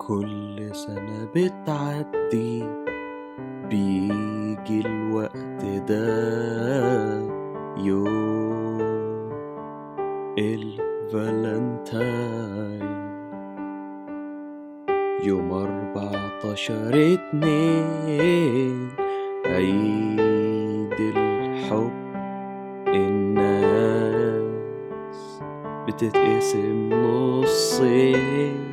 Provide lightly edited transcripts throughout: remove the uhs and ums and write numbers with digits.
كل سنة بتعدي بيجي الوقت ده، يوم الفالنتاين، يوم 14/2، عيد الحب. الناس بتتقسم نصين،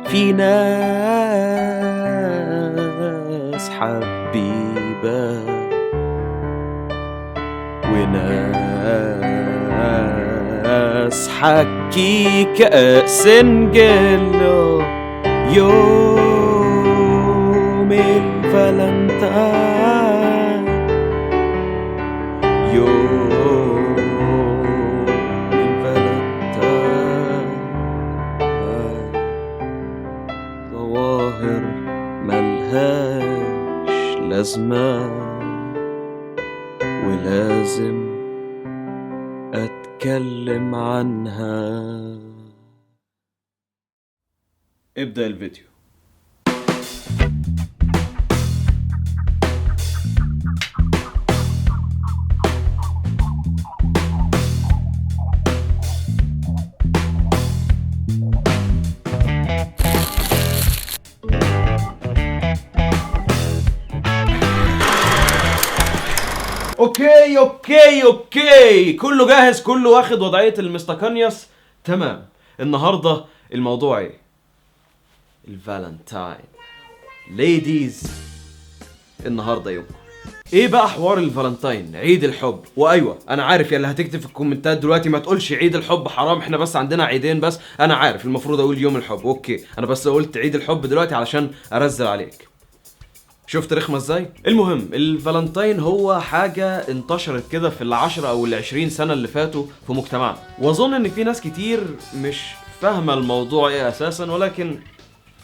في ناس حبيبة وناس حكي كأس نجلو. يوم الفالنتاين، يوم الفالنتاين، ظواهر ملهاش لازمة ولازم أتكلم عنها. ابدأ الفيديو. اوكي كله جاهز، كله واخد وضعية المستكانيوس. تمام. النهاردة الموضوع ايه؟ الفالنتاين. ليديز، النهاردة يوم ايه بقى حوار الفالنتاين؟ عيد الحب. وايوه انا عارف يا اللي هتكتب في الكومنتات دلوقتي ما تقولش عيد الحب، حرام، احنا بس عندنا عيدين بس. انا عارف المفروض اقول يوم الحب، اوكي، انا بس قلت عيد الحب دلوقتي علشان ارزل عليك. شفت رخمة ازاي؟ المهم، الفالنتاين هو حاجة انتشرت كده في ال10 أو ال20 سنة اللي فاتوا في مجتمعنا، واظن ان في ناس كتير مش فاهمة الموضوع ايه اساسا، ولكن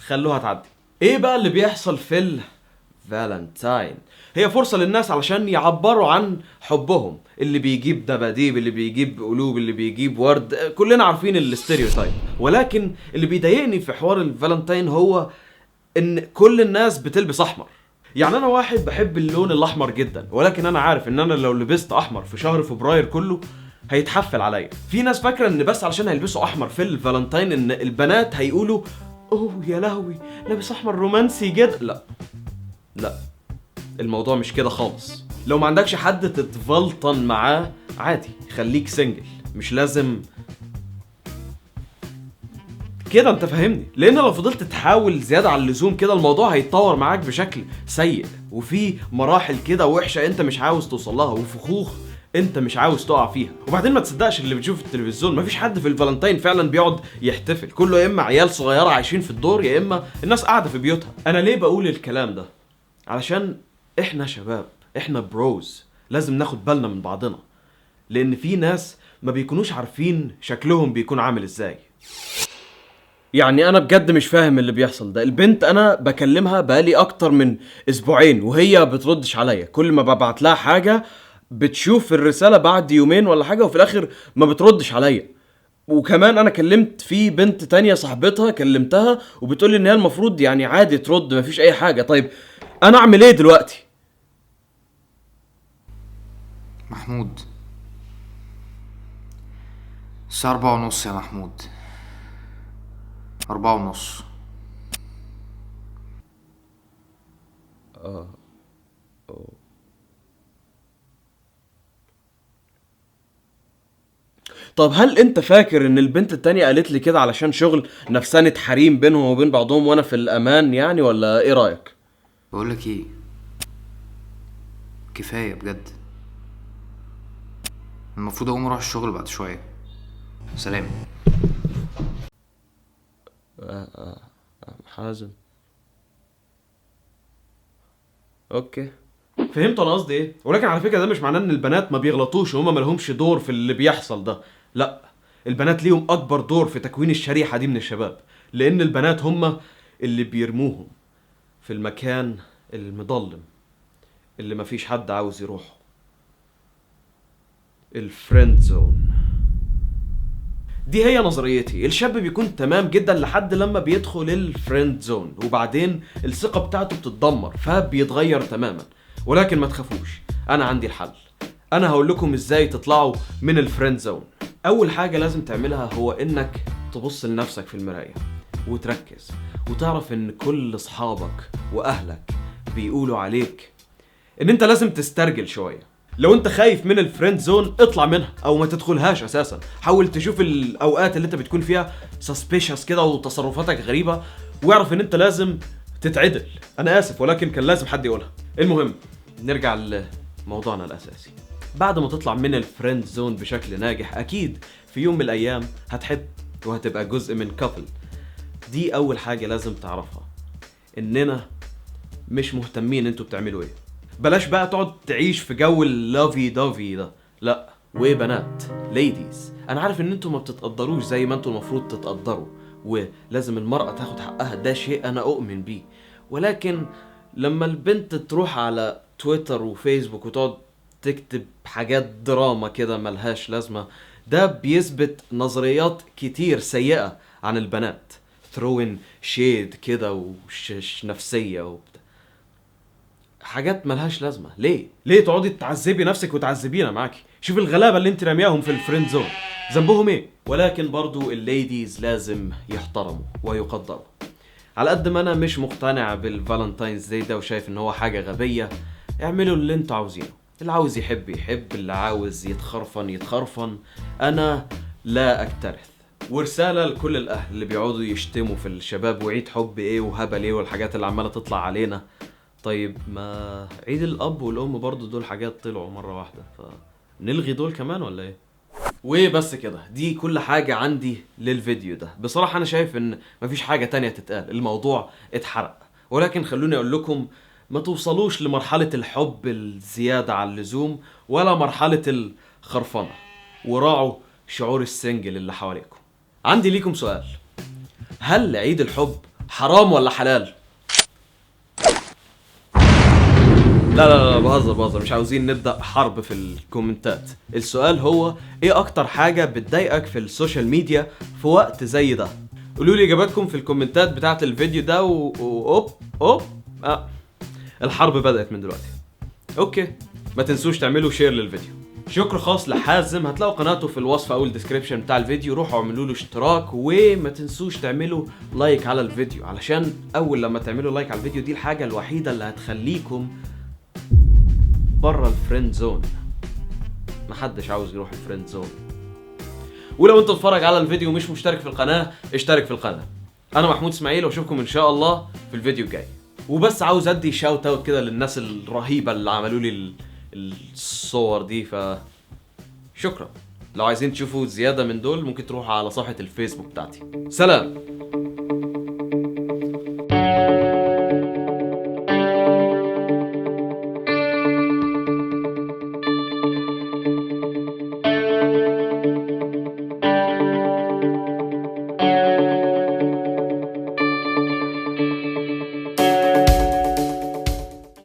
خلوها تعدي. ايه بقى اللي بيحصل في الفالنتاين؟ هي فرصة للناس علشان يعبروا عن حبهم، اللي بيجيب دباديب، اللي بيجيب قلوب، اللي بيجيب ورد، كلنا عارفين الاستيريوتايب. ولكن اللي بيضايقني في حوار الفالنتاين هو ان كل الناس بتلبس احمر. يعني انا واحد بحب اللون الاحمر جدا، ولكن انا عارف ان انا لو لبست احمر في شهر فبراير كله هيتحفل عليا. في ناس فاكره ان بس علشان هيلبسوا احمر في الفالنتاين ان البنات هيقولوا اوه يا لهوي لابس احمر رومانسي جدا. لا، الموضوع مش كده خالص. لو ما عندكش حد تتفلطن معاه عادي، خليك سنجل، مش لازم كده، انت فاهمني؟ لان لو فضلت تحاول زياده عن اللزوم كده الموضوع هيتطور معاك بشكل سيء، وفي مراحل كده وحشه انت مش عاوز توصل لها، وفخوخ انت مش عاوز تقع فيها. وبعدين ما تصدقش اللي بتشوفه في التلفزيون، مفيش حد في الفالنتاين فعلا بيقعد يحتفل، كله يا اما عيال صغيره عايشين في الدور، يا اما الناس قاعده في بيوتها. انا ليه بقول الكلام ده؟ علشان احنا شباب، احنا بروز، لازم ناخد بالنا من بعضنا، لان في ناس ما بيكونوش عارفين شكلهم بيكون عامل ازاي. يعني انا بجد مش فاهم اللي بيحصل ده. البنت انا بكلمها بقالي اكتر من اسبوعين وهي بتردش عليا، كل ما ببعت لها حاجه بتشوف الرساله بعد يومين ولا حاجه، وفي الاخر ما بتردش عليا. وكمان انا كلمت في بنت تانية صاحبتها، كلمتها وبتقولي ان هي المفروض يعني عادي ترد، مفيش اي حاجه. طيب انا اعمل ايه دلوقتي؟ محمود، الساعة 4:30 يا محمود، 4:30. طب هل انت فاكر ان البنت التانية قالت لي كده علشان شغل نفسانة حريم بينهم وبين بعضهم وانا في الامان يعني، ولا ايه رايك؟ بقولك ايه، كفاية بجد. المفروض اقوم اروح الشغل بعد شوية. سلام. حازم، اوكي، فهمت انا قصدي ايه. ولكن على فكره ده مش معناه ان البنات ما بيغلطوش وهم ما لهمش دور في اللي بيحصل ده، لا، البنات ليهم اكبر دور في تكوين الشريحه دي من الشباب، لان البنات هم اللي بيرموهم في المكان المظلم اللي مفيش حد عاوز يروحه، الفريند زون. دي هي نظريتي. الشاب بيكون تمام جدا لحد لما بيدخل الفريند زون، وبعدين الثقة بتاعته بتتدمر فبيتغير تماما. ولكن ما تخافوش، انا عندي الحل. انا هقول لكم ازاي تطلعوا من الفريند زون. اول حاجة لازم تعملها هو انك تبص لنفسك في المراية وتركز وتعرف ان كل اصحابك واهلك بيقولوا عليك ان انت لازم تسترجل شوية. لو انت خايف من الفريند زون اطلع منها او ما تدخلهاش اساسا. حاول تشوف الاوقات اللي انت بتكون فيها suspicious كده وتصرفاتك غريبة، واعرف ان انت لازم تتعدل. انا اسف ولكن كان لازم حد يقولها. المهم نرجع لموضوعنا الاساسي. بعد ما تطلع من الفريند زون بشكل ناجح، اكيد في يوم من الايام هتحب وهتبقى جزء من كابل. دي اول حاجة لازم تعرفها، اننا مش مهتمين انتوا بتعملوا ايه. بلاش بقى تقعد تعيش في جو اللافي دافي ده، لا. وبنات ليديز، انا عارف ان انتوا ما بتتقدروش زي ما انتوا المفروض تتقدروا، ولازم المرأة تاخد حقها، ده شيء انا اؤمن بيه. ولكن لما البنت تروح على تويتر وفيسبوك وتقعد تكتب حاجات دراما كده ملهاش لازمة، ده بيثبت نظريات كتير سيئة عن البنات. ثروين شيد كده وش نفسية وبتاع، حاجات ملهاش لازمة. ليه تقعدي تعذبي نفسك وتعذبينا معاكي؟ شوف الغلابة اللي انت رامياهم في الفريند زون، ذنبهم ايه؟ ولكن برضو الليديز لازم يحترموا ويقدروا. على قد ما انا مش مقتنع بالفالنتاينز داي ده وشايف ان هو حاجة غبية، اعملوا اللي انتوا عاوزينه. اللي عاوز يحب يحب، اللي عاوز يتخرفن يتخرفن، انا لا اكترث. ورسالة لكل الاهل اللي بيقعدوا يشتموا في الشباب وعيد حب ايه وهبل ايه والحاجات اللي عمالة تطلع علينا. طيب ما عيد الاب والام برضو دول حاجات طلعوا مرة واحدة، فنلغي دول كمان ولا ايه؟ وبس كده، دي كل حاجة عندي للفيديو ده. بصراحة انا شايف ان مفيش حاجة تانية تتقال، الموضوع اتحرق. ولكن خلوني اقول لكم، ما توصلوش لمرحلة الحب الزيادة عن اللزوم ولا مرحلة الخرفنة، وراعوا شعور السنجل اللي حواليكم. عندي ليكم سؤال، هل عيد الحب حرام ولا حلال؟ لا بهزر، مش عاوزين نبدأ حرب في الكومنتات. السؤال هو ايه اكتر حاجة بتضايقك في السوشيال ميديا في وقت زي ده؟ قولوا لي اجاباتكم في الكومنتات بتاعت الفيديو ده اوب الحرب بدأت من دلوقتي. اوكي، ما تنسوش تعملوا شير للفيديو. شكر خاص لحازم، هتلاقوا قناته في الوصف او الديسكريبشن بتاع الفيديو، روحوا اعملوا له اشتراك، وما تنسوش تعملوا لايك على الفيديو، علشان اول لما تعملوا لايك على الفيديو دي الحاجة الوحيدة اللي هتخليكم بره الفريند زون. محدش عاوز يروح الفريند زون. ولو انت تتفرج على الفيديو ومش مشترك في القناة، اشترك في القناة. انا محمود اسماعيل واشوفكم ان شاء الله في الفيديو الجاي. وبس عاوز ادي شاوت اوت كده للناس الرهيبة اللي عملوا لي الصور دي، شكرا. لو عايزين تشوفوا زيادة من دول ممكن تروحوا على صفحة الفيسبوك بتاعتي. سلام.